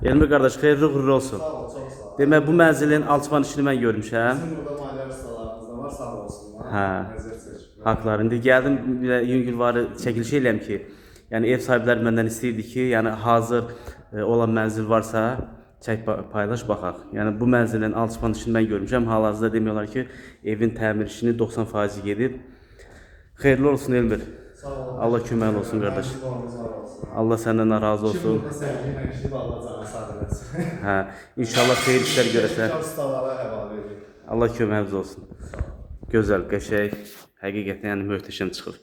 Elmir qardaş, xeyirli uğurlu olsun. Sağ ol, çox sağ ol. Demək, bu mənzilin alçıpan işini mən görmüşəm. Bizim burada maliyyə ustalarımız da var, sağ olsunlar. Hə. Məziyyət çəkiblər. Haqlar. İndi gəldim Yüngülvarı çəkiliş eləyəm ki, yəni ev sahibləri məndən istəyirdi ki, yəni hazır olan mənzil varsa çək paylaş baxaq. Yəni bu mənzilin alçıpan işini mən görmüşəm. Hal-hazırda demək olar ki, evin təmir işini 90% gedib. Xeyirli olsun Elmir. Sağ ol. Allah köməyin olsun qardaş. Məzunlarımız var olsun. Allah səndən razı Kim olsun. burada sevgiylə işləyib Allah canı sağ eləsin. Hə, inşallah xeyir işlər görəsən. Şəkil ustalara həvalə edin. Allah köməyiniz olsun. Gözəl, qəşəng, həqiqətən yəni möhtəşəm çıxır.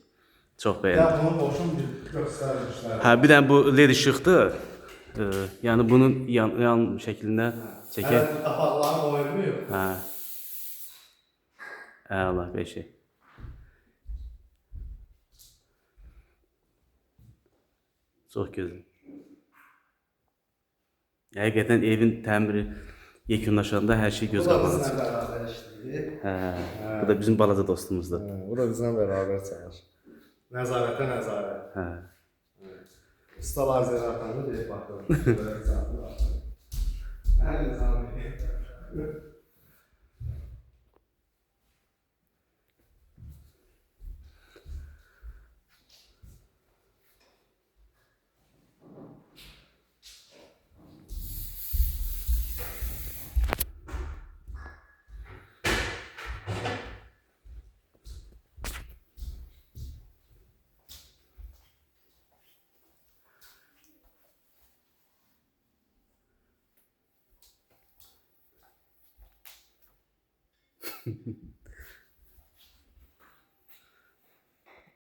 Çox Ya bəyəndim. bunun boşun bir göstərmişlər. Hə, bir dənə bu LED işıqdır. Yəni bunun yan şəklində çəkək. Hələ qapaqları qoyulmuyor. Hə. Allah qəşəng. Çox gözəl. Həqiqətən evin təmiri yekunlaşanda hər şey göz Bu da qabağına bizimlə çıxır. bərabər işləyir. Hə. Bu da bizim balaca dostumuzdur. Bu da bizimlə bərabər çalışır. Nəzarətə nəzarət. Hə. Ustalar zərafatını deyib baxıyorum. Hər nizam.